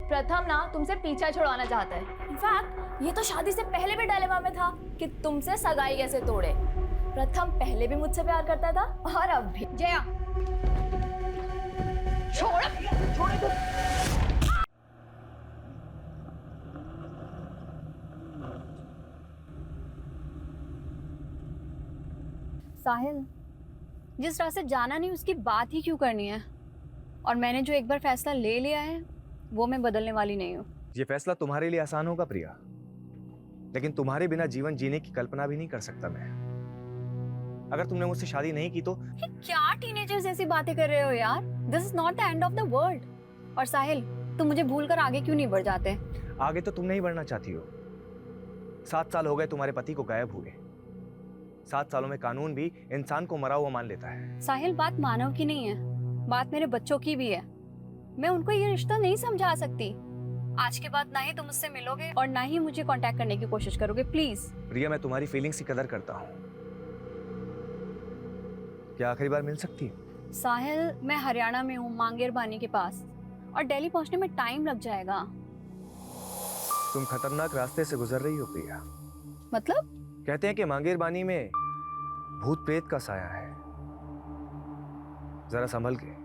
प्रथम ना तुमसे पीछा छुड़वाना चाहता है। इनफैक्ट ये तो शादी से पहले भी डायलेमा में था कि तुमसे सगाई कैसे तोड़े। प्रथम पहले भी मुझसे प्यार करता था और अब भी। जया, छोड़ दो। साहिल, जिस रास्ते जाना नहीं उसकी बात ही क्यों करनी है? और मैंने जो एक बार फैसला ले लिया है वो मैं बदलने वाली नहीं हूँ। ये फैसला तुम्हारे लिए आसान होगा प्रिया, लेकिन तुम्हारे बिना जीवन जीने की कल्पना भी नहीं कर सकता मैं। अगर तुमने मुझसे शादी नहीं की तो। ये क्या टीनेजर्स जैसी बातें कर रहे हो यार? This is not the end of the world. और साहिल, तुम मुझे भूलकर आगे क्यों नहीं बढ़ जाते? आगे तो तुम नहीं बढ़ना चाहती हो। 7 साल हो गए तुम्हारे पति को गायब हुए। 7 सालों में कानून भी इंसान को मरा हुआ मान लेता है। साहिल, बात मानव की नहीं है, बात मेरे बच्चों की भी है। मैं उनको ये रिश्ता नहीं समझा सकती। आज के बाद ना ही तुम मुझसे मिलोगे और ना ही मुझे कांटेक्ट करने की कोशिश करोगे, प्लीज। प्रिया, मैं तुम्हारी फीलिंग्स की कदर करता हूँ। क्या आखिरी बार मिल सकती है? साहिल, मैं हरियाणा में हूँ, मांगेर बानी के पास, और दिल्ली पहुंचने में टाइम लग जाएगा। तुम खतरनाक रास्ते से गुजर रही हो प्रिया। मतलब? कहते हैं कि मांगेर बानी में भूत प्रेत का साया है, जरा संभल के।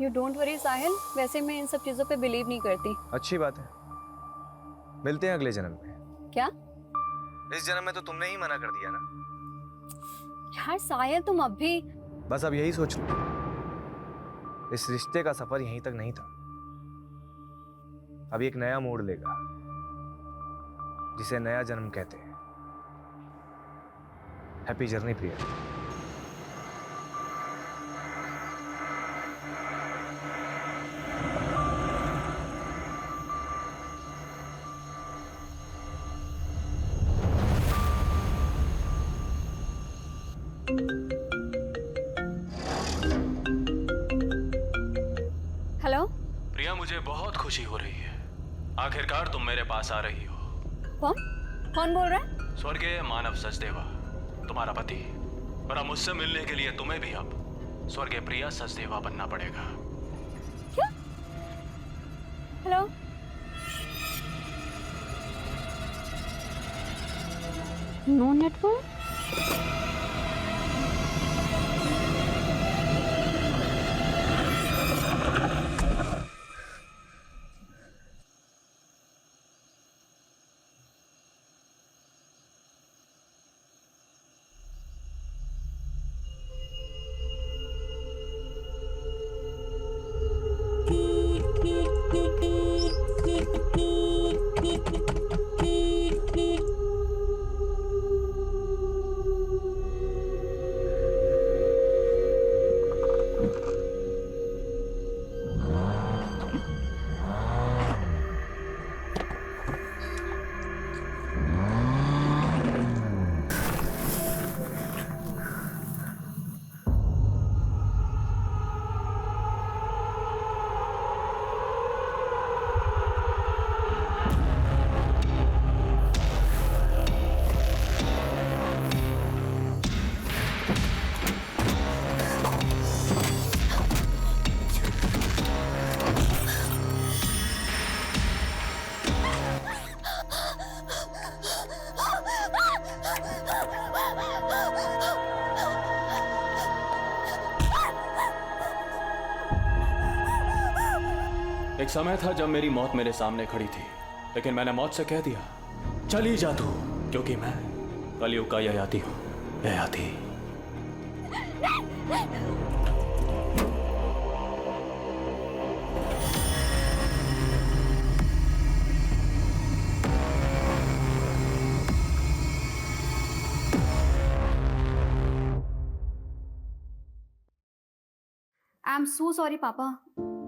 यू डोंट वरी साहिल, वैसे मैं इन सब चीजों पे बिलीव नहीं करती। अच्छी बात है, मिलते हैं अगले जन्म में। क्या? इस जन्म में तो तुमने ही मना कर दिया ना। यार साहिल, तुम अब भी। बस अब यही सोच लो, इस रिश्ते का सफर यहीं तक नहीं था। अब एक नया मोड़ लेगा, जिसे नया जन्म कहते हैं। हैप्पी जर्नी प्रिया। हेलो प्रिया, मुझे बहुत खुशी हो रही है। आखिरकार तुम मेरे पास आ रही हो। कौन कौन बोल रहा है? स्वर्गीय मानव सचदेवा, तुम्हारा पति। और अब मुझसे मिलने के लिए तुम्हें भी अब स्वर्गीय प्रिया सचदेवा बनना पड़ेगा। क्या? Hello, no network. एक समय था जब मेरी मौत मेरे सामने खड़ी थी, लेकिन मैंने मौत से कह दिया, चली जा तू, क्योंकि मैं कलयुग का ययाति हूँ। Yayati. I am so sorry पापा,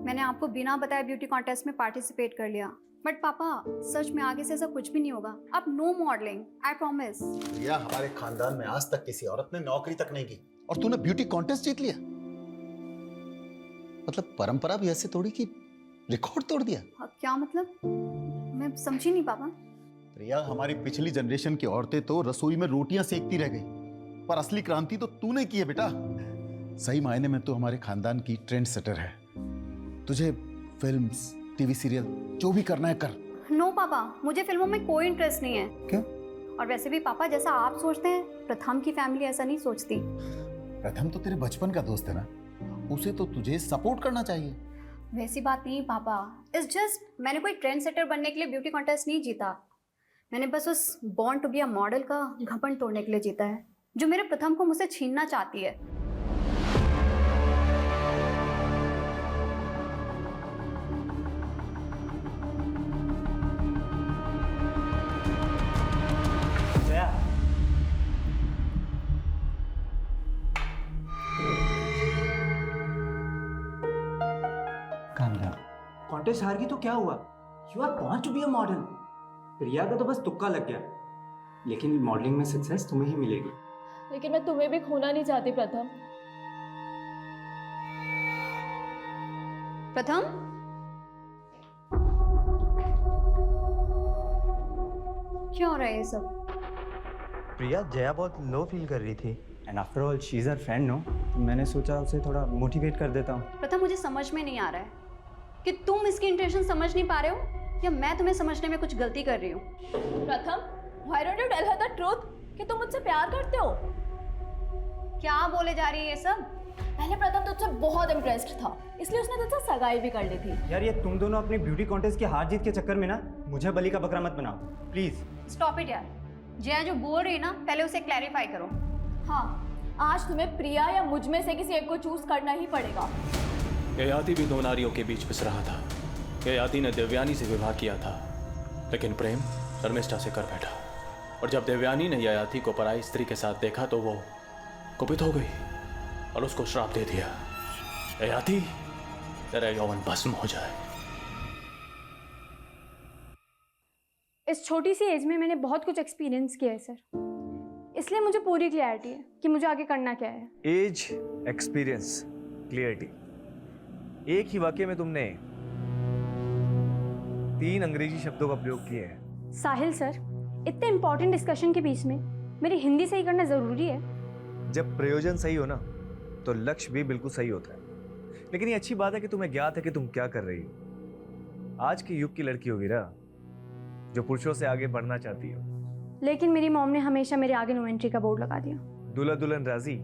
मैंने आपको बिना बताए ब्यूटी कॉन्टेस्ट में पार्टिसिपेट कर लिया। बट पापा, सच में आगे से ऐसा कुछ भी नहीं होगा। अब नो मॉडलिंग, आई प्रॉमिस। प्रिया, हमारे खानदान में आज तक किसी औरत ने नौकरी तक नहीं की और तूने ब्यूटी कॉन्टेस्ट जीत लिया। मतलब परंपरा भी ऐसे तोड़ी कि रिकॉर्ड तोड़ दिया। क्या मतलब? मैं समझी नहीं पापा। प्रिया, हमारी पिछली जनरेशन की औरतें तो रसोई में रोटियां सेकती रह गई, पर असली क्रांति तो तूने की है बेटा। सही मायने में तो हमारे खानदान की ट्रेंड सेटर है। तुझे फिल्म्स, टीवी सीरियल, जो भी करना है कर। नो पापा, मुझे फिल्मों में कोई इंटरेस्ट नहीं है। क्यों? और वैसे भी पापा, जैसा आप सोचते हैं, प्रथम की फैमिली ऐसा नहीं सोचती। प्रथम तो तेरे बचपन का दोस्त है ना, उसे तो तुझे सपोर्ट करना चाहिए। वैसी बात नहीं पापा, इट्स जस्ट मैंने कोई ट्रेंड सेटर बनने के लिए ब्यूटी कॉन्टेस्ट नहीं जीता। मैंने बस उस born to be a model का घमंड तोड़ने के लिए जीता है, जो मेरे प्रथम को मुझसे छीनना चाहती है। कॉन्टेस्ट हार गई तो क्या हुआ? You are born to be a model. Priya का तो बस तुक्का लग गया, लेकिन मॉडलिंग में सक्सेस तुम्हें ही मिलेगी। लेकिन मैं तुम्हें भी खोना नहीं चाहती प्रथम। प्रथम, क्या हो रहा है ये सब? प्रिया, जया बहुत लो फील कर रही थी। And after all she is her friend, no? तो मैंने सोचा उसे थोड़ा मोटिवेट कर देता हूँ। प्रथम, मुझे समझ में नहीं आ रहा है कि तुम इसकी इंटेंशन समझ नहीं पा रहे हो या मैं तुम्हें समझने में कुछ गलती कर रही हूँ। प्रथम, why don't you tell her the truth कि तुम मुझसे प्यार करते हो? क्या बोले जा रही है ये सब? पहले प्रथम तुझसे बहुत इम्प्रेस्ड था, इसलिए उसने तुझसे सगाई भी कर ली थी। यार, ये तुम दोनों अपनी ब्यूटी कॉन्टेस्ट की हार जीत के चक्कर में ना मुझे बलि का बकरा मत बनाओ, प्लीज। स्टॉप इट यार। जया जो बोल रही है ना, पहले उसे क्लैरिफाई करो। हाँ, आज तुम्हें प्रिया या मुझ में से किसी एक को चूज करना ही पड़ेगा। ययाति भी दो नारियों के बीच पिस रहा था। ययाति ने देवयानी से विवाह किया था, लेकिन प्रेम शर्मिष्ठा से कर बैठा। और जब देवयानी ने ययाति को पराई स्त्री के साथ देखा तो वो कुपित हो गई और उसको श्राप दे दिया, ययाति, तेरा यौवन भस्म हो जाए। इस छोटी सी एज में मैंने बहुत कुछ एक्सपीरियंस किया है सर, इसलिए मुझे पूरी क्लैरिटी है कि मुझे आगे करना क्या है। एज, एक्सपीरियंस, क्लियरिटी, एक ही वाक्य में तुमने 3 अंग्रेजी शब्दों का प्रयोग किए हैं। साहिल सर, इतने इंपॉर्टेंट डिस्कशन के बीच में मेरी हिंदी सही करना जरूरी है। जब प्रयोजन सही हो ना तो लक्ष्य भी बिल्कुल सही होता है। लेकिन ये अच्छी बात है कि तुम्हें ज्ञात है कि तुम क्या कर रही हो। आज के युग की लड़की हो वीरा, जो पुरुषों से आगे बढ़ना चाहती हो। लेकिन मेरी मॉम ने हमेशा मेरे आगे नो एंट्री का बोर्ड लगा दिया। दुल्हा दुल्हन राजी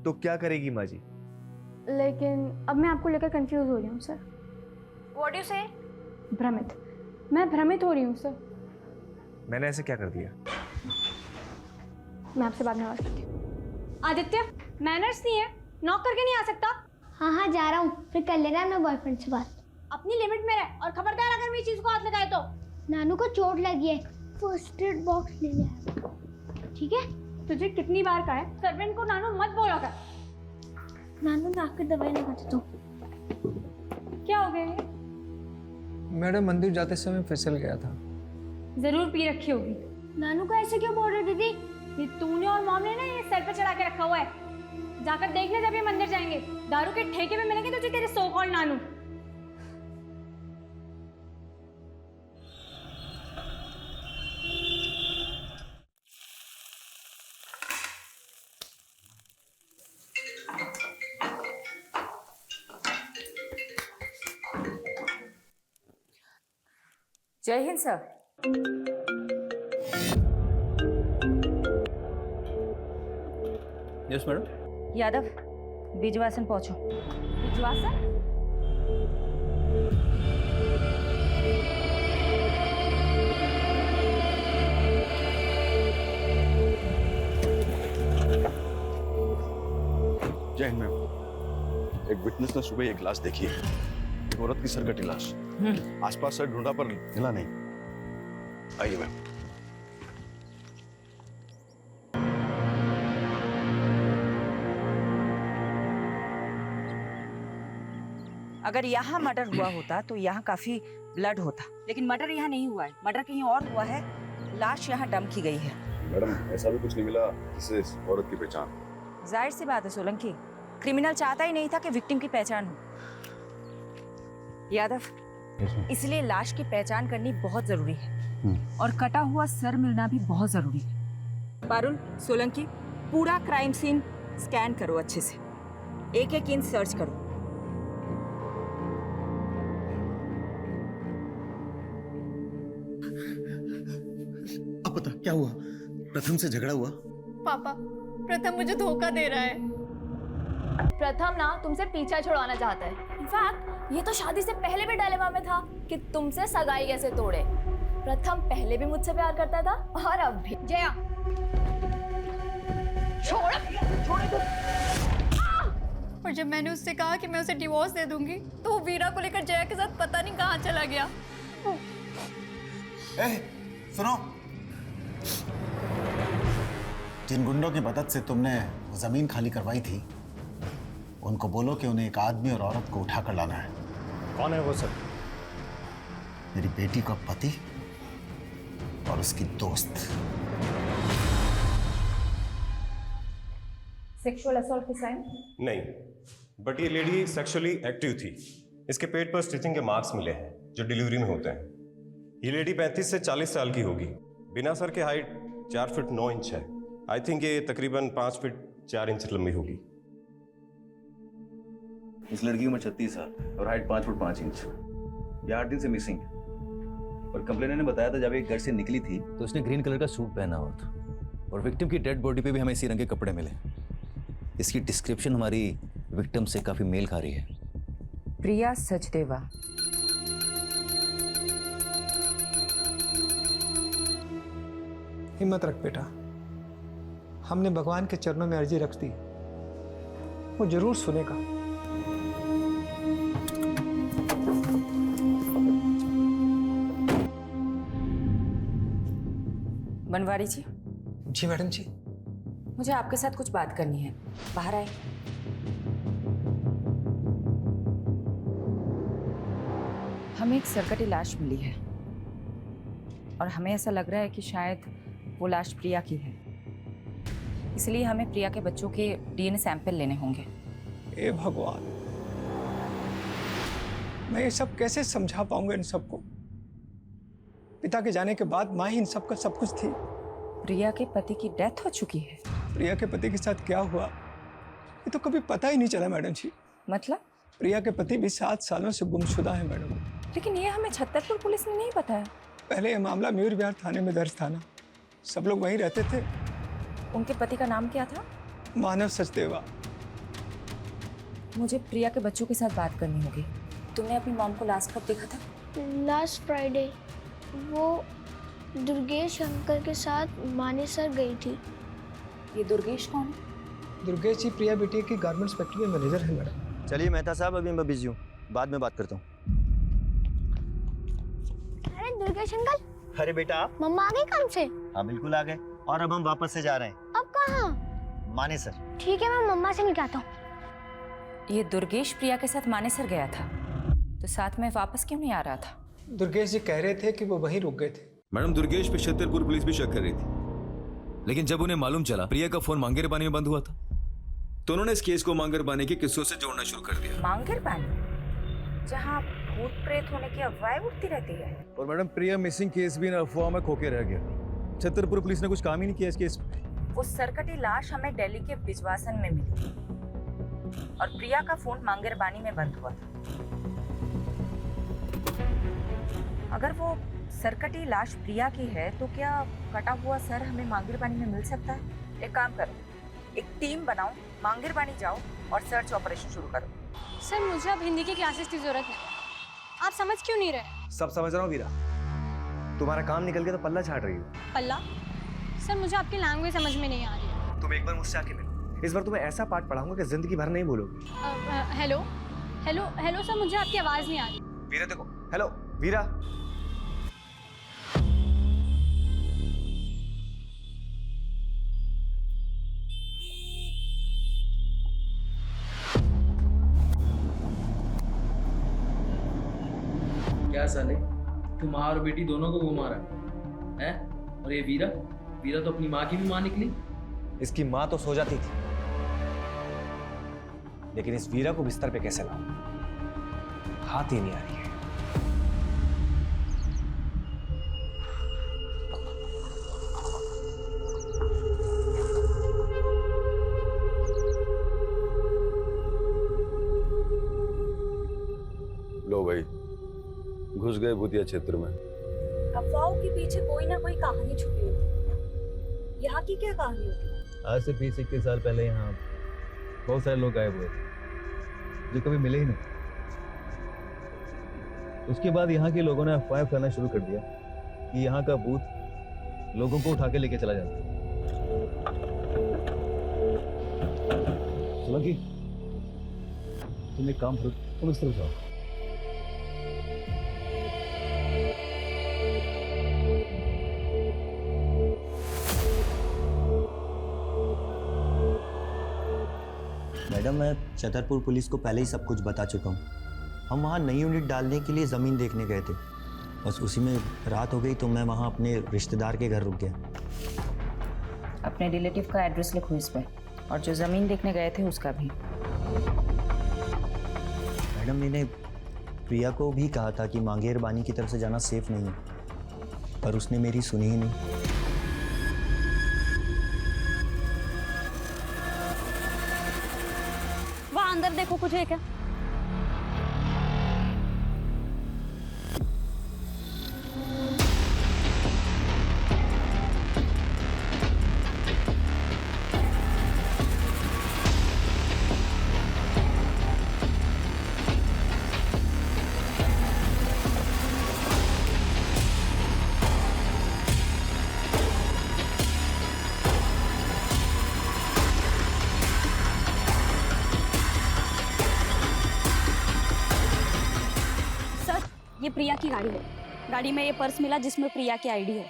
तो क्या करेगी माँ जी? लेकिन अब मैं आपको लेकर कंफ्यूज हो रही हूँ सर। व्हाट डू यू से? भ्रमित, मैं भ्रमित हो रही हूँ सर। मैंने ऐसे क्या कर दिया? मैं आपसे बाद में बात करती हूँ। आदित्य, मैनर्स नहीं है, नॉक करके नहीं आ सकता। हाँ हाँ जा रहा हूँ, फिर कर लेना अपने बॉयफ्रेंड से बात। अपनी लिमिट में रह और खबरदार अगर मेरी चीज को हाथ लगाए तो। नानू को चोट लगी है, फर्स्ट एड बॉक्स ले लिया, ठीक है? तुझे कितनी बार कहा है सर्वेंट को नानू मत बोला कर। नानू नाक की दवाई लगाते तो। क्या हो गया ये? मैडम, मंदिर जाते समय फिसल गया था। जरूर पी रखी होगी। नानू को ऐसे क्यों बोल रहे दीदी? ये तूने और मॉम ने ना ये सर पे चढ़ा के रखा हुआ है। जाकर देखने जब ये मंदिर जाएंगे, दारू के ठेके में मिलेंगे तुझे तेरे सो कॉल्ड नानू। जय हिंद sir. Yes madam. Yadav, Bijwasan पहुंचो। विश्वासन? जय हिंद मैम। एक विटनेस ने सुबह एक लाश देखी है, एक औरत की सरगटी लाश। आसपास से ढूंढा पर मिला नहीं। आइए मैम। अगर यहाँ मर्डर हुआ होता तो यहाँ काफी ब्लड होता, लेकिन मर्डर यहाँ नहीं हुआ है, मर्डर कहीं और हुआ है। लाश यहाँ डंप की गई है। मैडम, ऐसा भी कुछ नहीं मिला जिससे इस औरत की पहचान। जाहिर सी बात है सोलंकी, क्रिमिनल चाहता ही नहीं था कि विक्टिम की पहचान हो। यादव, इसलिए लाश की पहचान करनी बहुत जरूरी है और कटा हुआ सर मिलना भी बहुत जरूरी है। पारुल, सोलंकी, पूरा क्राइम सीन स्कैन करो अच्छे से, एक एक इंच सर्च करो। क्या हुआ? प्रथम से झगड़ा हुआ? पापा, प्रथम मुझे धोखा दे रहा है। प्रथम ना तुमसे पीछा छुड़वाना चाहता है। इनफैक्ट ये तो शादी से पहले भी डायलेमा में था कि तुमसे सगाई कैसे तोड़े। प्रथम पहले भी मुझसे प्यार करता था और अब भी। जया, और जब मैंने उससे कहा कि मैं उसे डिवोर्स दे दूंगी तो वो वीरा को लेकर जया के साथ पता नहीं कहाँ चला गया। सुनो, जिन गुंडों की मदद से तुमने जमीन खाली करवाई थी, उनको बोलो कि उन्हें एक आदमी और औरत को उठाकर लाना है। कौन है वो सर? मेरी बेटी का पति और उसकी दोस्त। सेक्सुअल असॉल्ट की साइन? नहीं, बट ये लेडी सेक्सुअली एक्टिव थी। इसके पेट पर स्टिचिंग के मार्क्स मिले हैं जो डिलीवरी में होते हैं। ये लेडी 35 से 40 साल की होगी। बिना सर के हाइट 4 फीट 9 इंच है। आई थिंक ये तकरीबन 5 फीट 4 इंच लंबी होगी। इस लड़की की उम्र 36 साल और हाइट 5 फुट 5 इंच। ये 8 दिन से मिसिंग है और कंप्लेनर ने बताया था जब ये घर से निकली थी तो उसने ग्रीन कलर का सूट पहना हुआ था और विक्टिम की डेड बॉडी पे भी हमें इसी रंग के कपड़े मिले। इसकी डिस्क्रिप्शन हमारी विक्टिम से काफी मेल खा रही है। प्रिया सचदेवा। हिम्मत रख बेटा, हमने भगवान के चरणों में अर्जी रख दी, वो जरूर सुनेगा। बनवारी जी। जी मैडम जी। मुझे आपके साथ कुछ बात करनी है, बाहर आए। हमें एक सरकटी लाश मिली है और हमें ऐसा लग रहा है कि शायद वो लाश प्रिया की है। इसलिए हमें प्रिया के बच्चों के डीएनए सैंपल लेने होंगे। ए भगवान, मैं ये सब कैसे समझा पाऊंगा इन सबको? पिता के जाने के बाद माँ ही इन सब का सब कुछ थी। प्रिया के पति की डेथ हो चुकी है। प्रिया के पति के साथ क्या हुआ ये तो कभी पता ही नहीं चला मैडम जी। मतलब? प्रिया के पति भी 7 सालों से गुमशुदा है मैडम। लेकिन ये हमें छतरपुर पुलिस ने नहीं बताया। पहले ये मामला मयूर विहार थाने में दर्ज था ना, सब लोग वहीं रहते थे। उनके पति का नाम क्या था? मानव सचदेवा। मुझे प्रिया के बच्चों के साथ बात करनी होगी। तुमने अपनी मॉम को लास्ट कब देखा था? Last Friday. वो दुर्गेश अंकल के साथ मानेसर गई थी। ये दुर्गेश कौन है? दुर्गेश जी प्रिया बेटी की गारमेंट्स फैक्ट्री में मैनेजर है मैडम। चलिए मेहता साहब, अभी मैं बिजी हूँ, बाद में बात करता हूँ। अरे दुर्गेश अंकल। अरे बेटा, मम्मा आ गई काम से? हाँ बिल्कुल आ गए, और अब हम वापस से जा रहे हैं। अब कहाँ? मानेसर। ठीक है, मैं मम्मा से मिलता हूँ। ये दुर्गेश प्रिया के साथ मानेसर गया था, तो साथ में वापस क्यों नहीं आ रहा था? दुर्गेश जी कह रहे थे कि वो वहीं रुक गए थे। मैडम, दुर्गेश पे छतरपुर पुलिस भी शक कर रही थी, लेकिन जब उन्हें मालूम चला प्रिया का फोन मांगेर पानी में बंद हुआ था, तो उन्होंने इस केस को मांगेर पानी के किस्सों से जोड़ना शुरू कर दिया। मांगेर पानी, जहाँ भूत प्रेत होने की अफवाहें उठती रहती है। और मैडम, प्रिया मिसिंग केस भी इन अफवाह में खोके रह गया। छतरपुर पुलिस ने कुछ काम ही नहीं किया इस केस पे। वो सरकटी लाश हमें दिल्ली के बिजवासन में मिली और प्रिया का फोन मांगेर पानी में बंद हुआ था। अगर वो सरकटी लाश प्रिया की है तो क्या कटा हुआ सर हमें मांगेर पानी में मिल सकता है? एक काम करो, एक टीम बनाओ, मांगेर पानी जाओ और सर्च ऑपरेशन शुरू करो। सर मुझे अब हिंदी की क्लासेस की जरूरत है। आप समझ क्यों नहीं रहे? सब समझ रहा हूँ वीरा, तुम्हारा काम निकल गया तो पल्ला झाड़ रही हो। पल्ला? सर मुझे आपकी लैंग्वेज समझ में नहीं आ रही है। तुम एक बार मुझसे आके मिलो, इस बार तुम्हें ऐसा पाठ पढ़ाऊंगा कि जिंदगी भर नहीं भूलोगी। हेलो हेलो हेलो सर, मुझे आपकी आवाज नहीं आ रही। वीरा देखो, हेलो वीरा। क्या साले, तू माँ और बेटी दोनों को घुमा रहा है? और ये वीरा, वीरा तो अपनी माँ की भी माँ निकली। इसकी माँ तो सो जाती थी, लेकिन इस वीरा को बिस्तर पे कैसे लाऊं? हाथ ही नहीं आ रही है। लो भाई, घुस गए भूतिया क्षेत्र में। अफवाहों के पीछे कोई ना कोई कहानी छुपी होती है। यहाँ की क्या कहानी होगी? आज से 20-21 साल पहले यहाँ बहुत सारे लोग गायब हुए थे जो कभी मिले ही नहीं। उसके बाद यहाँ के लोगों ने अफवाह फैलाना शुरू कर दिया कि यहाँ का भूत लोगों को उठा के लेके चला जाता है। सोलंकी, तुम एक काम करो, तुम इस तरफ जाओ। मैडम, मैं छतरपुर पुलिस को पहले ही सब कुछ बता चुका हूँ। हम वहाँ नई यूनिट डालने के लिए ज़मीन देखने गए थे, बस उसी में रात हो गई तो मैं वहाँ अपने रिश्तेदार के घर रुक गया। अपने रिलेटिव का एड्रेस लिखो इस पे, और जो ज़मीन देखने गए थे उसका भी। मैडम, मैंने प्रिया को भी कहा था कि मांगेर बानी की तरफ से जाना सेफ नहीं है, पर उसने मेरी सुनी ही नहीं। वहाँ अंदर देखो, कुछ है क्या? ये प्रिया की गाड़ी है। गाड़ी में ये पर्स मिला जिसमें प्रिया की आईडी है।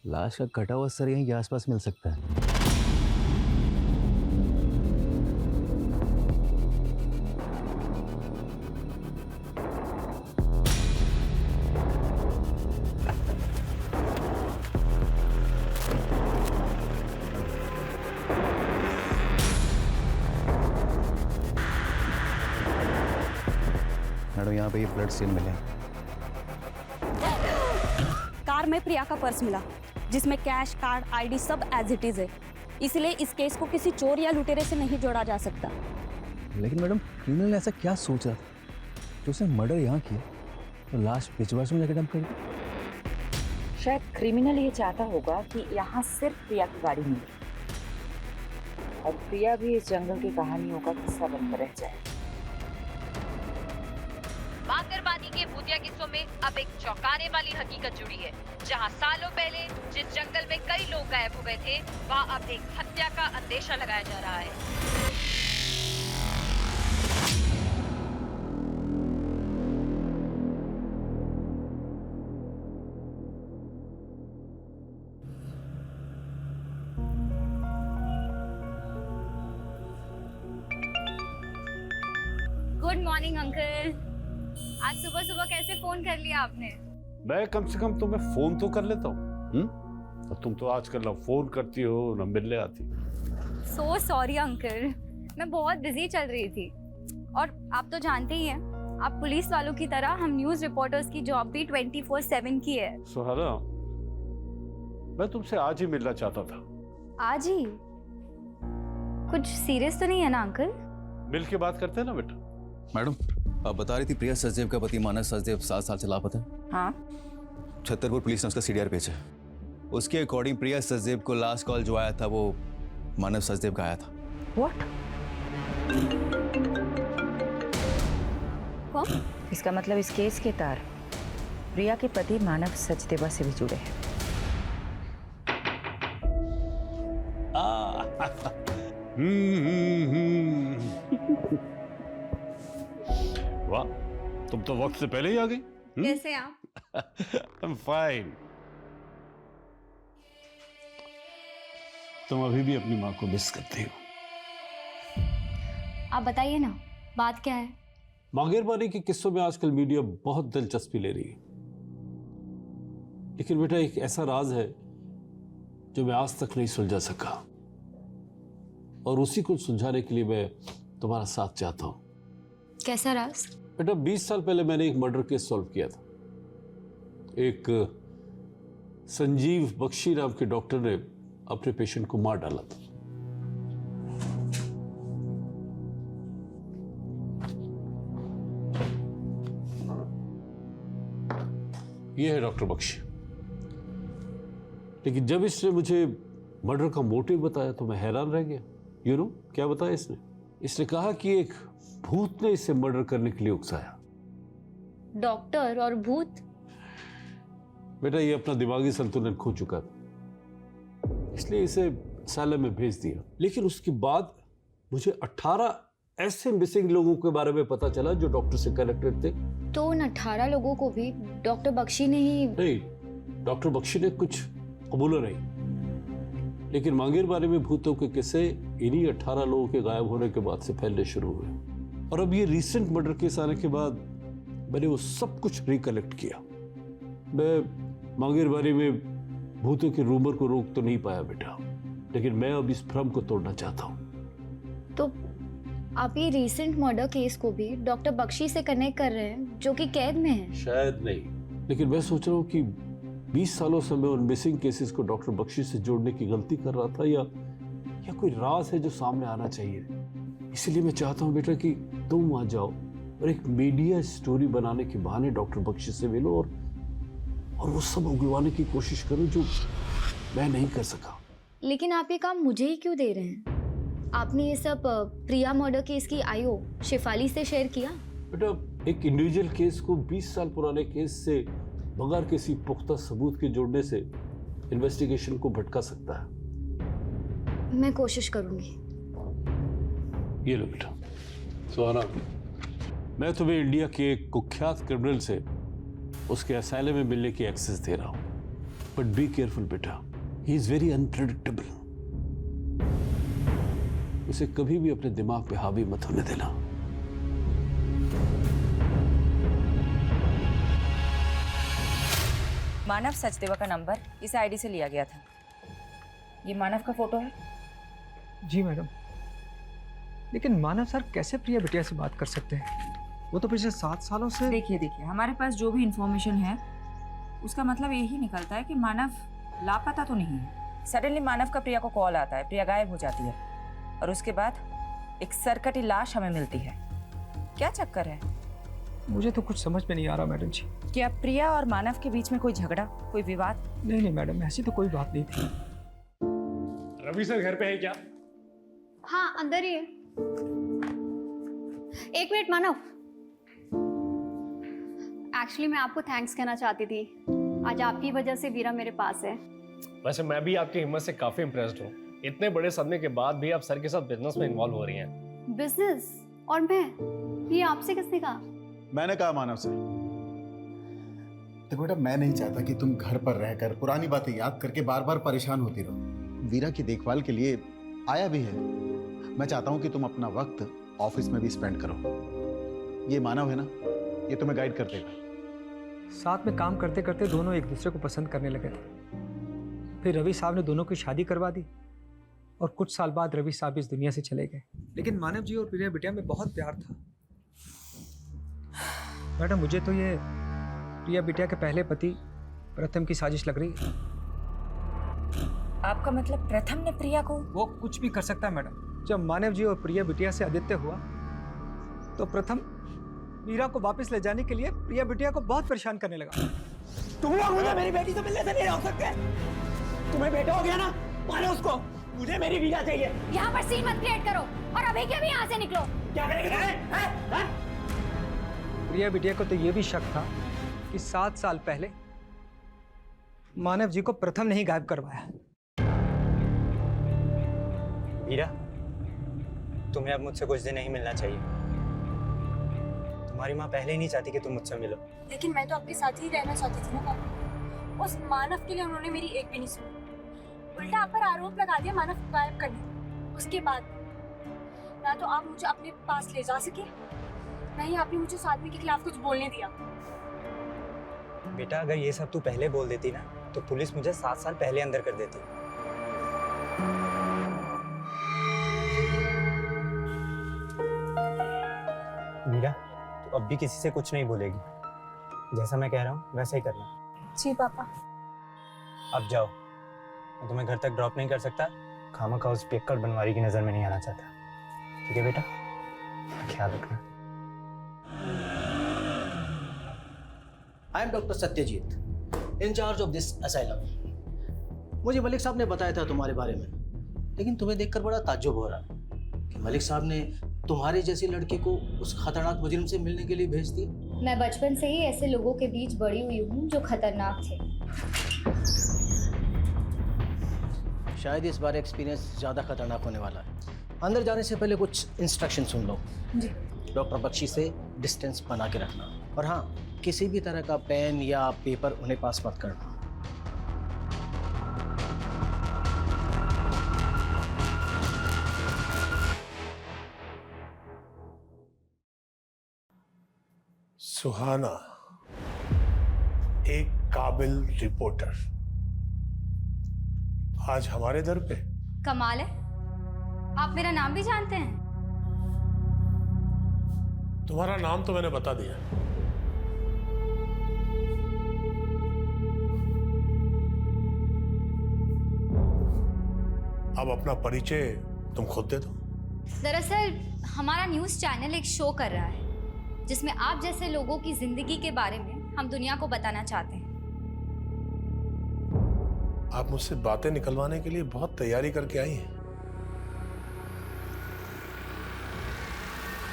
लाश का कटा हुआ सर यहीं के आसपास मिल सकता है। मैडम, यहाँ पे ये ब्लड स्टेन मिले। कार में प्रिया का पर्स मिला जिसमें कैश, कार्ड, आईडी सब एज इट इज है। इसलिए इस केस को किसी चोर या लुटेरे से नहीं जोड़ा जा सकता। लेकिन मैडम, क्रिमिनल ने ऐसा क्या सोचा जो उसने मर्डर यहाँ किया तो लाश पिछवाश में जाकर डंप कर दी? शायद क्रिमिनल ये चाहता होगा कि यहाँ सिर्फ प्रिया की गाड़ी मिले और प्रिया भी इस जंगल की कहानियों का हिस्सा बनकर रह जाए। मांगरबानी के भूतिया किस्सों में अब एक चौंकाने वाली हकीकत जुड़ी है, जहां सालों पहले जिस जंगल में कई लोग गायब हो गए थे, वहां अब एक हत्या का अंदेशा लगाया जा रहा है। Good morning uncle. आज सुबह सुबह कैसे फोन कर लिया आपने? मैं कम से कम तुम्हें फोन तो कर लेता हूँ। और तुम तो आजकल ना फोन करती हो ना मिलने आती। सो सॉरी अंकल, मैं बहुत बिजी चल रही थी। और आप तो जानते ही हैं, आप पुलिस वालों की तरह हम न्यूज रिपोर्टर्स की जॉब भी 24/7 की है। सुहाना, मैं तुमसे आज ही मिलना चाहता था। आज ही? कुछ सीरियस तो नहीं है ना अंकल? मिल के बात करते हैं ना बेटा। मैडम, आप बता रही थी प्रिया सचदेव का पति मानस सचदेव 7 साल से लापता है। हाँ, छतरपुर पुलिस ने उसका सीडीआर भेजा। उसके अकॉर्डिंग प्रिया सचदेव को लास्ट कॉल जो आया था वो मानव सचदेव का आया था। व्हाट? कौन? इसका मतलब इस केस के तार प्रिया के पति मानव सचदेवा से भी जुड़े हैं। वाह, तुम तो वक्त से पहले ही आ गई। कैसे आप? I'm fine। तुम अभी भी अपनी माँ को मिस करती हो। आप बताइए ना, बात क्या है? मांगेरबानी के किस्सों में आजकल मीडिया बहुत दिलचस्पी ले रही है, लेकिन बेटा एक ऐसा राज है जो मैं आज तक नहीं सुलझा सका, और उसी को सुलझाने के लिए मैं तुम्हारा साथ चाहता हूं। कैसा राज? बेटा 20 साल पहले मैंने एक मर्डर केस सॉल्व किया था। एक संजीव बख्शी नाम के डॉक्टर ने अपने पेशेंट को मार डाला था। ये है डॉक्टर बख्शी, लेकिन जब इसने मुझे मर्डर का मोटिव बताया तो मैं हैरान रह गया। यू नो क्या बताया इसने? इसने कहा कि एक भूत ने इसे मर्डर करने के लिए उकसाया। डॉक्टर और भूत? बेटा ये अपना दिमागी संतुलन खो चुका था, इसलिए इसे असylum में भेज दिया। लेकिन उसके बाद मुझे 18 ऐसे मिसिंग लोगों के बारे में पता चला जो डॉक्टर से कनेक्टेड थे। तो उन 18 लोगों को भी डॉक्टर बख्शी ने ही? नहीं, डॉक्टर बख्शी ने कुछ कबूला नहीं, लेकिन मांगेर बारे में भूतों के किस्से इन्हीं 18 लोगों के गायब होने के बाद से फैलने शुरू हुए। और अब ये रीसेंट मर्डर केस आने के बाद मैंने वो सब कुछ रिकलेक्ट किया। मैं मांगेर बारे में भूतों के रूमर को रोक तो नहीं पाया बेटा, लेकिन मैं अब इस भ्रम को तोड़ना चाहता हूँ। तो आप ये रीसेंट मर्डर केस को भी डॉक्टर बख्शी से कनेक्ट कर रहे हैं जो कि कैद में है? शायद नहीं, लेकिन मैं सोच रहा हूँ कि 20 सालों से मैं उन मिसिंग केसेस को डॉक्टर बख्शी से जोड़ने की गलती कर रहा था, या कोई राज है जो सामने आना चाहिए। इसलिए मैं चाहता हूँ बेटा कि तुम वहां जाओ और एक मीडिया स्टोरी बनाने के बहाने डॉक्टर बख्शी से मिलो और वो सब उगलवाने की कोशिश करो जो मैं नहीं कर सका। लेकिन आप ये काम मुझे ही क्यों दे रहे हैं? आपने ये सब प्रिया मर्डर केस की आईओ शेफाली से शेयर किया? बेटा एक इंडिविजुअल केस को 20 साल पुराने केस से बगैर किसी पुख्ता सबूत के जोड़ने से इन्वेस्टिगेशन को भटका सकता है। मैं कोशिश करूंगी। ये लो बेटा सुहाना, मैं तुम्हें इंडिया के एक कुख्यात क्रिमिनल से उसके असylum में मिलने की एक्सेस दे रहा हूं, बट बी केयरफुल बेटा, ही इज वेरी अनप्रेडिक्टेबल। उसे कभी भी अपने दिमाग पे हावी मत होने देना। मानव सचदेवा का नंबर इस आईडी से लिया गया था। ये मानव का फोटो है? जी मैडम, लेकिन मानव सर कैसे प्रिया बिटिया से बात कर सकते हैं? वो तो पिछले 7 सालों से। देखिए हमारे पास जो भी इंफॉर्मेशन है उसका मतलब यही निकलता है कि मानव लापता तो नहीं है। सडनली मानव का प्रिया को कॉल आता है, प्रिया गायब हो जाती है और उसके बाद एक सरकटी लाश हमें मिलती है। क्या चक्कर है? मुझे तो कुछ समझ में नहीं आ रहा मैडम जी। क्या प्रिया और मानव के बीच में कोई झगड़ा, कोई विवाद? नहीं मैडम, ऐसी तो कोई बात नहीं थी। रवि सर घर पे है क्या? हाँ अंदर ही है। एक मिनट मानव, एक्चुअली मैं आपको थैंक्स कहना चाहती थी। आज आपकी वजह से वीरा मेरे पास है। वैसे मैं भी आपकी हिम्मत से काफी इम्प्रेस्ड हूँ। इतने बड़े सदमे के बाद भी आप सर के साथ बिजनेस में इन्वॉल्व हो रही हैं। बिजनेस? और मैं? ये आपसे किसने कहा? मैंने कहा मानव से। देखो बेटा, मैं नहीं चाहता कि तुम घर पर रहकर पुरानी बातें याद करके बार बार परेशान होती रहो। वीरा की देखभाल के लिए आया भी है। मैं चाहता हूं कि तुम अपना वक्त ऑफिस में भी स्पेंड करो। ये मानव है ना, ये तुम्हें गाइड कर देगा। साथ में काम करते करते दोनों एक दूसरे को पसंद करने लगे थे। फिर रवि साहब ने दोनों की शादी करवा दी और कुछ साल बाद रवि साहब इस दुनिया से चले गए। लेकिन मानव जी और प्रिया बिटिया में बहुत प्यार था। मैडम मुझे तो ये प्रिया बिटिया के पहले पति प्रथम की साजिश लग रही है। आपका मतलब प्रथम ने प्रिया को? वो कुछ भी कर सकता है मैडम। जब मानव जी और प्रिया बिटिया से आदित्य हुआ तो प्रथम मीरा को वापस ले जाने के लिए प्रिया बिटिया को बहुत परेशान करने लगा। तुम लोग मुझे मेरी बेटी से मिलने से नहीं रोक सकते। तुम्हें बेटा हो गया ना, मारो उसको। मुझे मेरी वीरा चाहिए। यहाँ पर सीन मत क्रिएट करो और अभी के अभी यहाँ से निकलो। क्या करेंगे? प्रिया बिटिया को तो ये भी शक था कि 7 साल पहले मानव जी को प्रथम ने ही गायब करवाया। वीरा, तुम्हें अब मुझसे कुछ दिन नहीं मिलना चाहिए। तुम्हारी माँ पहले ही नहीं चाहती कि तुम मुझसे मिलो। लेकिन मैं तो आपके साथ ही रहना चाहती थी ना पापा। उस मानव के लिए उन्होंने मेरी एक भी नहीं सुनी। उल्टा आप पर आरोप लगा दिया मानव को गायब करने। उसके बाद ना तो आप मुझे अपने पास ले जा सके, ना ही आपने मुझे उस आदमी के खिलाफ कुछ बोलने दिया। बेटा अगर ये सब तू पहले बोल देती ना तो पुलिस मुझे 7 साल पहले अंदर कर देती। वीरा, तू अब भी किसी से कुछ नहीं बोलेगी। जैसा मैं कह रहा हूँ वैसा ही करना। जी पापा। अब जाओ, मैं तुम्हें घर तक ड्रॉप नहीं कर सकता। खामखा उस पियक्कड़ बनवारी की नजर में नहीं आना चाहता। ठीक है बेटा, ख्याल रखना। I am Dr. Satyajit, in charge of this asylum. मुझे मलिक साहब ने बताया था तुम्हारे बारे में, लेकिन तुम्हें देखकर बड़ा ताज्जुब हो रहा है कि मलिक साहब ने तुम्हारे जैसी लड़के को उस खतरनाक मुजरिम से मिलने के लिए भेज दिया। मैं बचपन से ही ऐसे लोगों के बीच बड़ी हुई हूँ जो खतरनाक थे। शायद इस बार एक्सपीरियंस ज़्यादा खतरनाक होने वाला है। अंदर जाने से पहले कुछ इंस्ट्रक्शन सुन लो। जी। डॉक्टर बख्शी से डिस्टेंस बना के रखना, और हाँ, किसी भी तरह का पेन या पेपर उन्हें पास मत करना। सुहाना, एक काबिल रिपोर्टर, आज हमारे दर पे। कमाल है, आप मेरा नाम भी जानते हैं? तुम्हारा नाम तो मैंने बता दिया। अब अपना परिचय तुम खुद दे दो। दरअसल हमारा न्यूज़ चैनल एक शो कर रहा है जिसमें आप जैसे लोगों की जिंदगी के बारे में हम दुनिया को बताना चाहते हैं। आप मुझसे बातें निकलवाने के लिए बहुत तैयारी करके आई हैं।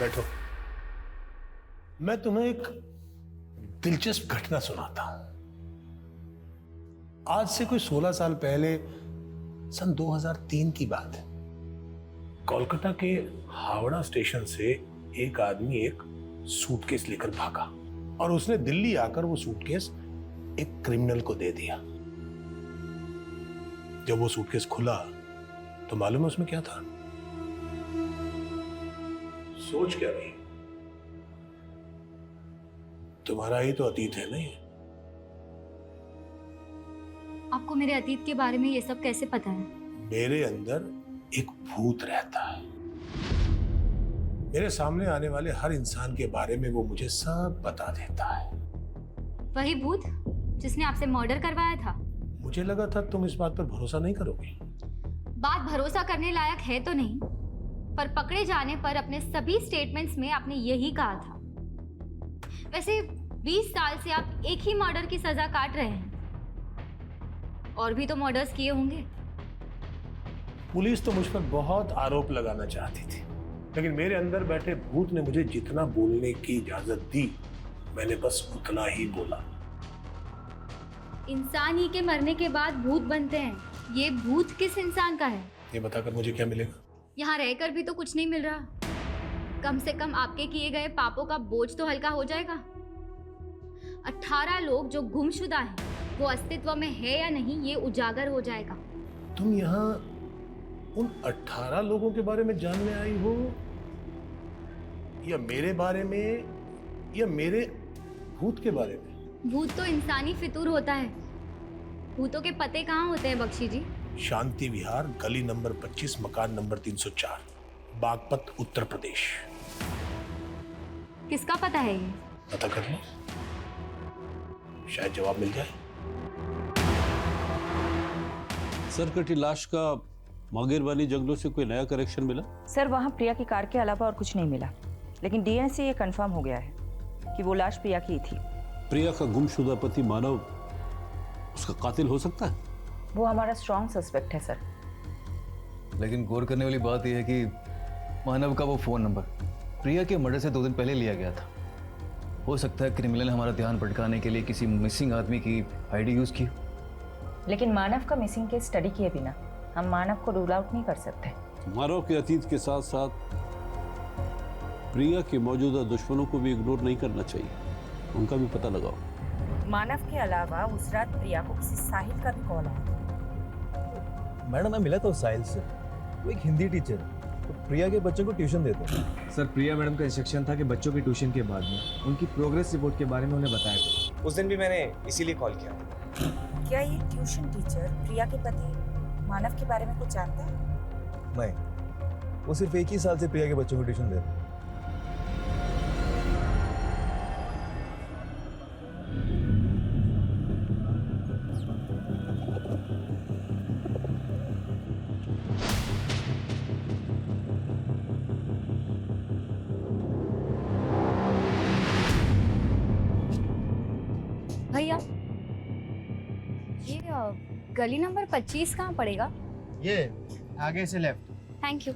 बैठो, मैं तुम्हें एक दिलचस्प घटना सुनाता हूं। आज से कोई 16 साल पहले, सन 2003 की बात है। कोलकाता के हावड़ा स्टेशन से एक आदमी एक सूटकेस लेकर भागा और उसने दिल्ली आकर वो सूटकेस एक क्रिमिनल को दे दिया। जब वो सूटकेस खुला तो मालूम है उसमें क्या था? सोच क्या रही? तुम्हारा ही तो अतीत है नहीं? आपको मेरे अतीत के बारे में ये सब कैसे पता है? मेरे अंदर एक भूत रहता है। मेरे सामने आने वाले हर इंसान के बारे में वो मुझे सब बता देता है। वही भूत जिसने आपसे मर्डर करवाया था? मुझे लगा था तुम इस बात पर भरोसा नहीं करोगे। बात भरोसा करने लायक है तो नहीं, पर पकड़े जाने पर अपने सभी स्टेटमेंट्स में आपने यही कहा था। वैसे 20 साल से आप एक ही मर्डर की सजा काट रहे हैं, और भी तो मर्डर्स किए होंगे। पुलिस तो मुझ पर बहुत आरोप लगाना चाहती थी, लेकिन मेरे अंदर बैठे भूत ने मुझे जितना बोलने की इजाजत दी, मैंने बस उतना ही बोला। इंसान ही के मरने के बाद भूत बनते हैं, ये भूत किस इंसान का है? ये बताकर मुझे क्या मिलेगा? यहाँ रहकर भी तो कुछ नहीं मिल रहा। कम से कम आपके किए गए पापों का बोझ तो हल्का हो जाएगा। 18 लोग जो गुमशुदा हैं, वो अस्तित्व में है या नहीं, ये उजागर हो जाएगा। तुम यहाँ उन 18 लोगों के बारे में जानने आई हो, या मेरे बारे में, या मेरे भूत के बारे में? भूत तो इंसानी फितूर होता है। भूतों के पते कहाँ होते हैं बख्शी जी? शांति विहार, गली नंबर 25, मकान नंबर 304, बागपत, उत्तर प्रदेश। किसका पता है ये? पता कर लो, शायद जवाब मिल जाए। सर, कटी लाश का मांगेरबानी जंगलों से कोई नया करेक्शन मिला? सर, वहाँ प्रिया की कार के अलावा और कुछ नहीं मिला, लेकिन डीएनए से ये कंफर्म हो गया है कि वो लाश प्रिया की ही थी। प्रिया का गुमशुदा पति मानव उसका कातिल हो सकता है? वो हमारा स्ट्रॉन्ग सस्पेक्ट है सर। लेकिन गौर करने वाली बात यह है कि मानव का वो फोन नंबर प्रिया के मर्डर से 2 दिन पहले लिया गया था। हो सकता है क्रिमिनल ने हमारा ध्यान भटकाने के लिए किसी मिसिंग आदमी की आईडी यूज की। लेकिन मानव का मिसिंग केस स्टडी किए बिना हम मानव को रूल आउट नहीं कर सकते। मानव के अतीत के साथ साथ प्रिया के मौजूदा दुश्मनों को भी इग्नोर नहीं करना चाहिए, उनका भी पता लगाओ। मानव के अलावा उस रात प्रिया को किसी साहिल का भी कॉल आया। मैडम, मैं मिला था उस साहिल से, वो एक हिंदी टीचर है, तो प्रिया के बच्चों को ट्यूशन देते हैं। सर, प्रिया मैडम का इंस्ट्रक्शन था कि बच्चों की ट्यूशन के बाद में उनकी प्रोग्रेस रिपोर्ट के बारे में उन्हें बताया था। उस दिन भी मैंने इसीलिए कॉल किया। क्या ये ट्यूशन टीचर प्रिया के पति मानव के बारे में कुछ जानता है? नहीं, वो सिर्फ एक ही साल से प्रिया के बच्चों को ट्यूशन देते हैं। भैया, ये गली नंबर 25 कहाँ पड़ेगा? ये आगे से लेफ्ट। Thank you.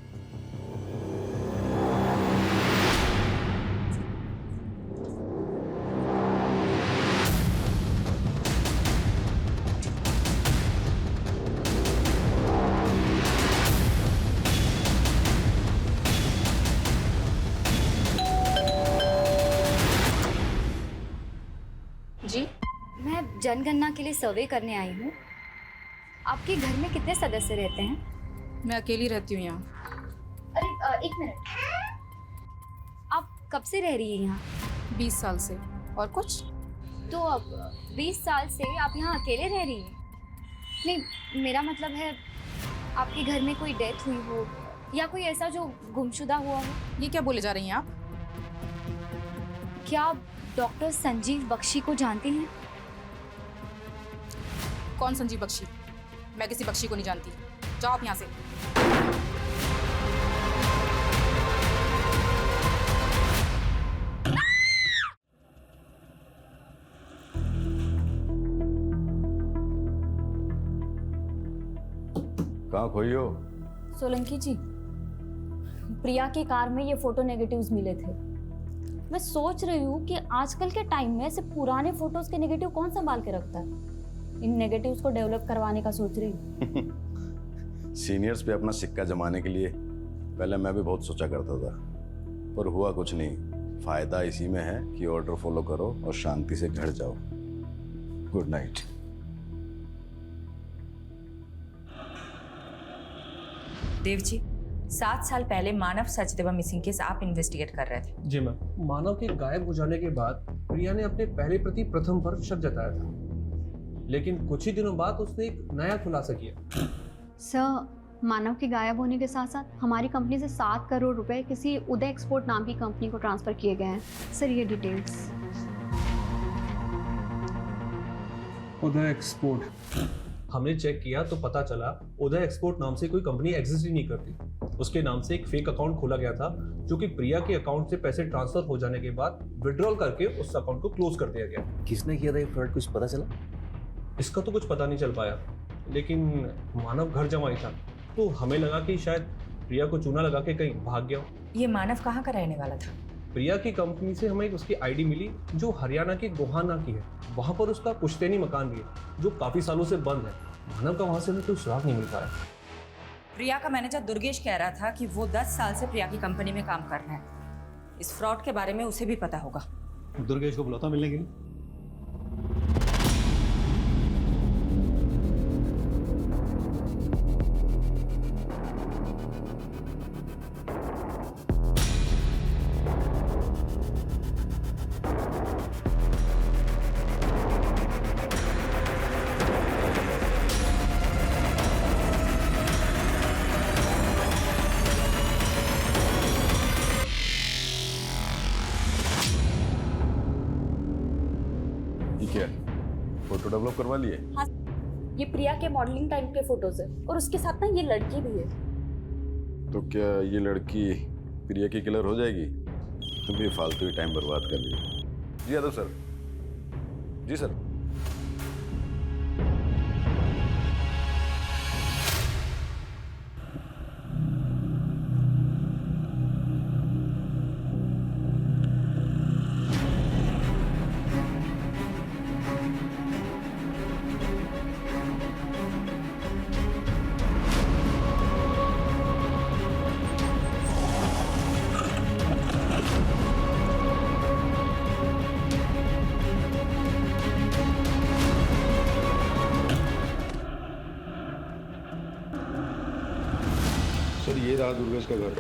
जी, मैं जनगणना के लिए सर्वे करने आई हूँ। आपके घर में कितने सदस्य रहते हैं? मैं अकेली रहती हूँ यहाँ। अरे एक मिनट, आप कब से रह रही हैं यहाँ? 20 साल से। और कुछ? तो अब 20 साल से आप यहाँ अकेले रह रही हैं? नहीं, मेरा मतलब है आपके घर में कोई डेथ हुई हो या कोई ऐसा जो गुमशुदा हुआ हो। ये क्या बोले जा रही हैं आप? क्या आप डॉक्टर संजीव बख्शी को जानती हैं? कौन संजीव बख्शी? मैं किसी बख्शी को नहीं जानती। जाओ आप यहाँ से। कहाँ खोई हो? सोलंकी जी, प्रिया की कार में ये फोटो नेगेटिव्स मिले थे। मैं सोच रही हूँ कि आजकल के टाइम में सिर्फ पुराने फोटोज के नेगेटिव कौन संभाल के रखता है। इन नेगेटिव्स को डेवलप करवाने का सोच रही हूँ। सीनियर्स पे अपना सिक्का जमाने के लिए पहले मैं भी बहुत सोचा करता था, पर हुआ कुछ नहीं। फायदा इसी में है कि ऑर्डर फॉलो करो और शांति से घर जाओ। Good night. देव जी, 7 साल पहले मानव सचदेवा मिसिंग केस आप इन्वेस्टिगेट कर रहे थे। जी मैम, मानव के गायब हो जाने के बाद प्रिया ने अपने पहले प्रति प्रथम पर शक जताया था, लेकिन कुछ ही दिनों बाद उसने एक नया खुलासा किया। सर, मानव के गायब होने के साथ साथ हमारी कंपनी से 7 करोड़ रुपए किसी उदय एक्सपोर्ट नाम की कंपनी को ट्रांसफर किए गए हैं। सर, ये डिटेल्स। उदय एक्सपोर्ट, हमने चेक किया तो पता चला उदय एक्सपोर्ट नाम से कोई कंपनी एग्जिस्ट ही नहीं करती। उसके नाम से एक फेक अकाउंट खोला गया था, जो कि प्रिया के अकाउंट से पैसे ट्रांसफर हो जाने के बाद विड्रॉल करके उस अकाउंट को क्लोज कर दिया गया। किसने किया था ये फ्रॉड, कुछ पता चला? इसका तो कुछ पता नहीं चल पाया, लेकिन मानव घर जमाई था, तो हमें लगा कि शायद प्रिया को चूना लगा के कहीं भाग गया। ये मानव कहाँ का रहने वाला था? प्रिया की कंपनी से हमें उसकी आईडी मिली जो हरियाणा के गोहाना की है। वहाँ पर उसका पुश्तैनी मकान भी है जो काफी सालों से बंद है। मानव का वहाँ से हमें कोई सुराग नहीं मिल पाया। प्रिया का मैनेजर दुर्गेश कह रहा था कि वो 10 साल से प्रिया की कंपनी में काम कर रहा है। इस फ्रॉड के बारे में उसे भी पता होगा। दुर्गेश को बुलाता मिलने के लिए। क्या फोटो डेवलप करवा लिए? हाँ, ये प्रिया के मॉडलिंग टाइम के फोटोज है और उसके साथ ना ये लड़की भी है। तो क्या ये लड़की प्रिया की किलर हो जाएगी? तुम भी फालतू ही टाइम बर्बाद कर लिए। जी यादव सर। जी सर। सर, ये रहा दुर्गेश का घर।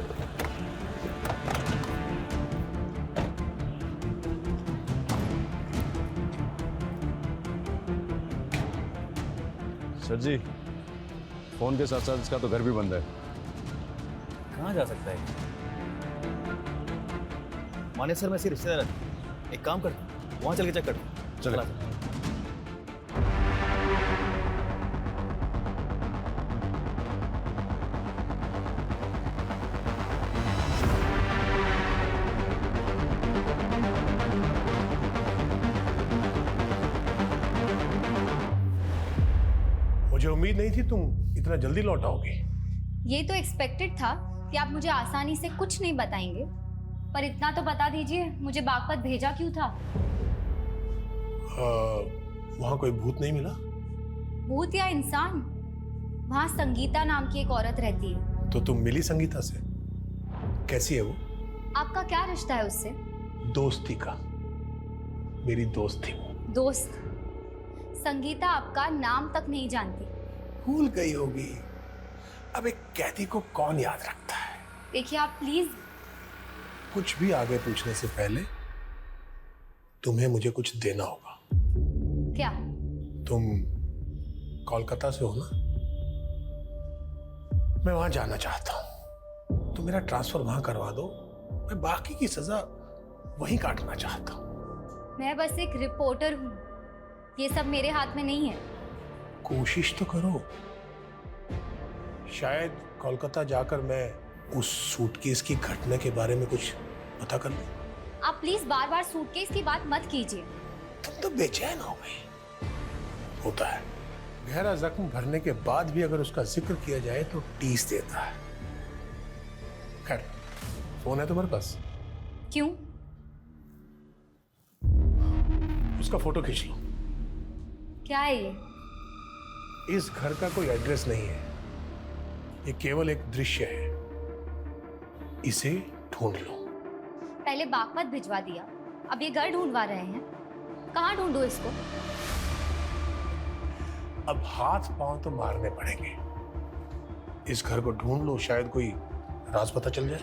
सर जी, फोन के साथ साथ इसका तो घर भी बंद है। कहाँ जा सकता है? माने सर, मैं इसके रिश्तेदार है। एक काम करता हूँ, वहाँ चल के चेक करता हूँ। चला। मुझे उम्मीद नहीं थी तुम इतना जल्दी लौट आओगी। ये तो एक्सपेक्टेड था कि आप मुझे आसानी से कुछ नहीं बताएंगे, पर इतना तो बता दीजिए मुझे बागपत भेजा क्यों था? वहां कोई भूत नहीं मिला? भूत या इंसान? वहां संगीता नाम की एक औरत रहती है। तो तुम मिली संगीता से? कैसी है वो? आपका क्या रिश्ता है उससे? दोस्ती का। मेरी दोस्त थी वो। दोस्त? संगीता आपका नाम तक नहीं जानती। भूल गई होगी। अब एक कैदी को कौन याद रखता है? देखिए आप प्लीज। कुछ भी आगे पूछने से पहले तुम्हें मुझे कुछ देना होगा। क्या? तुम कोलकाता से हो ना? मैं वहां जाना चाहता हूं, तो मेरा ट्रांसफर वहां करवा दो। मैं बाकी की सजा वहीं काटना चाहता हूं। मैं बस एक रिपोर्टर हूं, ये सब मेरे हाथ में नहीं है। कोशिश तो करो। शायद कोलकाता जाकर मैं उस सूटकेस की घटना के बारे में कुछ पता कर लूं। आप प्लीज बार बार सूटकेस की बात मत कीजिए। तुम तो बेचैन हो गई। होता है, गहरा जख्म भरने के बाद भी अगर उसका जिक्र किया जाए तो टीस देता है। खैर, फोन है तुम्हारे पास? क्यों? उसका फोटो खींच लो। क्या है ये? इस घर का कोई एड्रेस नहीं है, ये केवल एक दृश्य है। इसे ढूंढ लो। पहले बागपत भिजवा दिया, अब ये घर ढूंढवा रहे हैं। कहाँ ढूंढूं इसको? अब हाथ पांव तो मारने पड़ेंगे। इस घर को ढूंढ लो, शायद कोई राज पता चल जाए।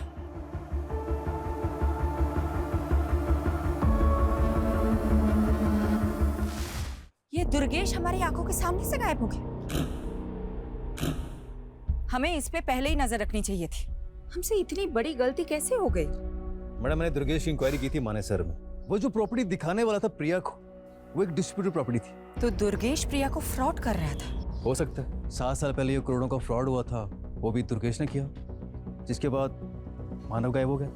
ये दुर्गेश हमारी आंखों के सामने से गायब हो गया। हमें इस पे पहले ही नजर रखनी चाहिए थी। हमसे इतनी बड़ी गलती कैसे हो गई? मैडम, मैंने दुर्गेश की इंक्वायरी की थी मानेसर में। वो जो प्रॉपर्टी दिखाने वाला था प्रिया को, वो एक डिस्प्यूटेड प्रॉपर्टी थी। तो दुर्गेश प्रिया को फ्रॉड कर रहा था? हो सकता है 7 साल पहले ये करोड़ों का फ्रॉड हुआ था, वो भी दुर्गेश ने किया, जिसके बाद मानव गायब हो गया।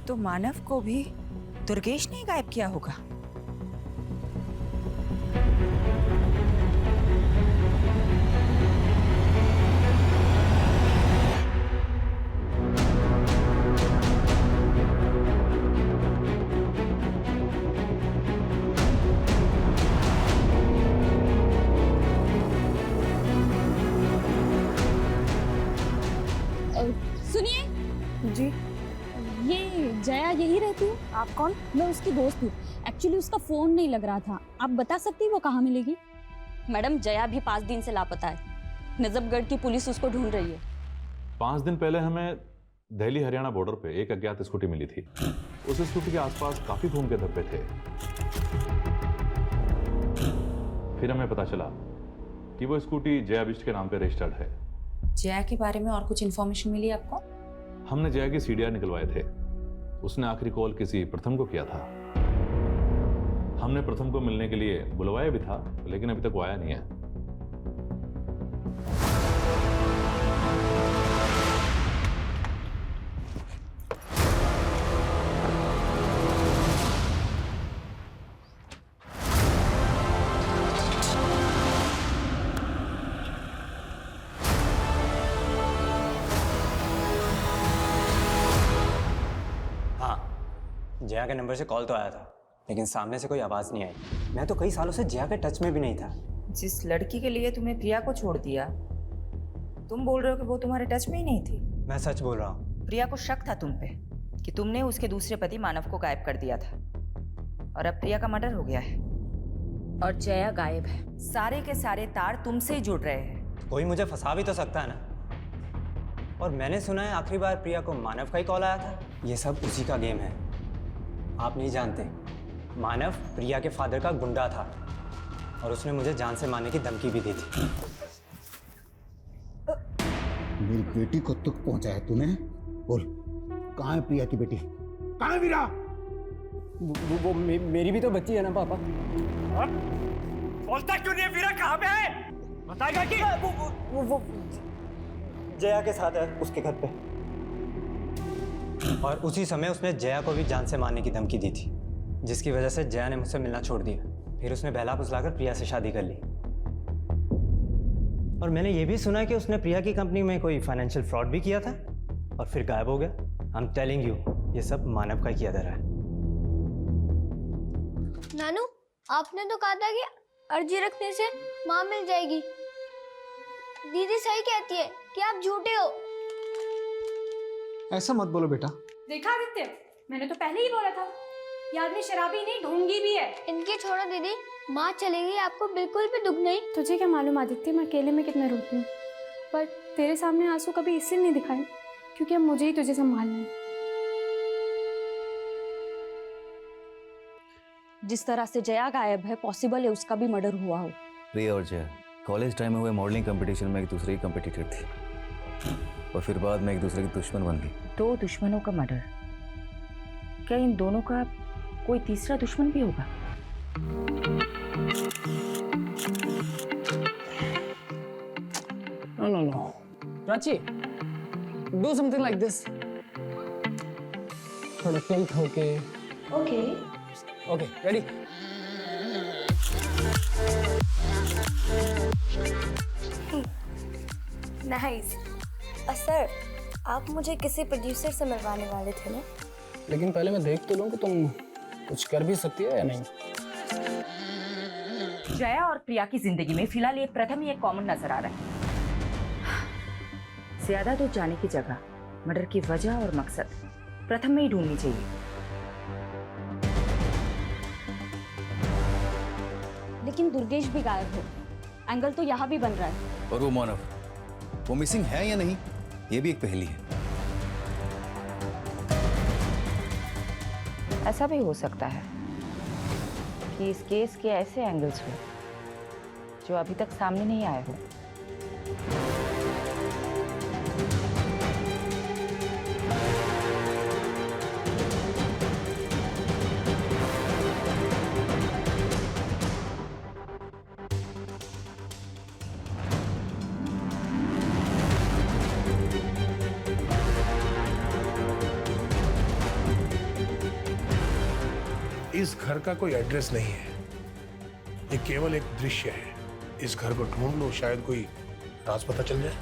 तो मानव को भी दुर्गेश ने ही गायब किया होगा। सुनिए जी, ये जया यही रहती है? आप कौन? मैं उसकी दोस्त हूँ। एक्चुअली उसका फोन नहीं लग रहा था। आप बता सकती हैं वो कहाँ मिलेगी? मैडम, जया भी 5 दिन से लापता है। नजफगढ़ की पुलिस उसको ढूंढ रही है। 5 दिन पहले हमें दिल्ली हरियाणा बॉर्डर पे एक अज्ञात स्कूटी मिली थी। उस स्कूटी के आसपास काफी खून के धब्बे थे। फिर हमें पता चला कि वो स्कूटी जया बिष्ट के नाम पे रजिस्टर्ड है। जया के बारे में और कुछ इन्फॉर्मेशन मिली आपको? हमने जया की सीडीआर निकलवाए थे। उसने आखिरी कॉल किसी प्रथम को किया था। हमने प्रथम को मिलने के लिए बुलवाया भी था, लेकिन अभी तक वो आया नहीं है। जया के नंबर से कॉल तो आया था, लेकिन सामने से कोई आवाज़ नहीं आई। मैं तो कई सालों से जया के टच में भी नहीं था। जिस लड़की के लिए तुमने प्रिया को छोड़ दिया, तुम बोल रहे हो कि वो तुम्हारे टच में ही नहीं थी? मैं सच बोल रहा हूँ। प्रिया को शक था तुम पे कि तुमने उसके दूसरे पति मानव को गायब कर दिया था, और अब प्रिया का मर्डर हो गया है और जया गायब है। सारे के सारे तार तुमसे ही जुड़ रहे हैं। कोई मुझे फंसा भी तो सकता है ना। और मैंने सुना है आखिरी बार प्रिया को मानव का ही कॉल आया था। ये सब उसी का गेम है। आप नहीं जानते, मानव प्रिया के फादर का गुंडा था और उसने मुझे जान से मारने की धमकी भी दी थी। मेरी बेटी को तुक पहुंचा है तूने? बोल, कहाँ है प्रिया की बेटी? कहाँ है वीरा? वो मेरी भी तो बच्ची है ना पापा। बोलता क्यों नहीं है? वीरा कहाँ पे है? बताएगा कि वो जया के साथ है, उसके घर पे। और उसी समय उसने जया को भी जान से मारने की धमकी दी थी, जिसकी वजह से जया ने मुझसे मिलना छोड़ दिया। फिर उसने बहला फुसलाकर प्रिया से शादी कर ली। और मैंने ये भी सुना कि उसने प्रिया की कंपनी में कोई फाइनेंशियल फ्रॉड भी किया था और फिर गायब हो गया। आई एम टेलिंग यू, ये सब मानव का किया जा रहा है। नानू, आपने तो कहा था कि अर्जी रखने से माँ मिल जाएगी। दीदी सही कहती है कि आप झूठे हो। ऐसा मत बोलो बेटा। देखा आदित्य, मैंने तो पहले ही बोला था, ये आदमी शराबी नहीं ढोंगी भी है। इनके छोड़ो दीदी, माँ चलेगी, आपको बिल्कुल भी दुख नहीं। तुझे क्या मालूम आदित्य, मैं अकेले में कितना रोती हूँ, पर तेरे सामने आंसू कभी इसलिए नहीं दिखाए क्योंकि अब मुझे ही तुझे संभालना है। जिस तरह से जया गायब है, पॉसिबल है उसका भी मर्डर हुआ हो। प्रिया और जया कॉलेज टाइम में हुए मॉडलिंग कंपटीशन में एक दूसरे की कंपटीटर थी और फिर बाद में एक दूसरे की दुश्मन बन गई। 2 दुश्मनों का मर्डर, क्या इन दोनों का कोई तीसरा दुश्मन भी होगा? No. Prachi, do something like this. थोड़ा tilt होके. Okay, ready? नाइस। सर, आप मुझे किसी प्रोड्यूसर से मिलवाने वाले थे ना? लेकिन पहले मैं देख तो लूं कि तुम कुछ कर भी सकती हो या नहीं। जया और प्रिया की जिंदगी में फिलहाल ये प्रथम ही एक कॉमन नजर आ रहा है। ज्यादा दूर जाने की जगह मर्डर की वजह और मकसद प्रथम में ही ढूंढनी चाहिए। लेकिन दुर्गेश भी गायब हो, एंगल तो यहाँ भी बन रहा है। और वो मानव, वो मिसिंग है या नहीं, ये भी एक पहेली है। ऐसा भी हो सकता है कि इस केस के ऐसे एंगल्स हो जो अभी तक सामने नहीं आए हो। इस घर का कोई एड्रेस नहीं है, ये केवल एक दृश्य है। इस घर को ढूंढ लो, शायद कोई राज पता चल जाए।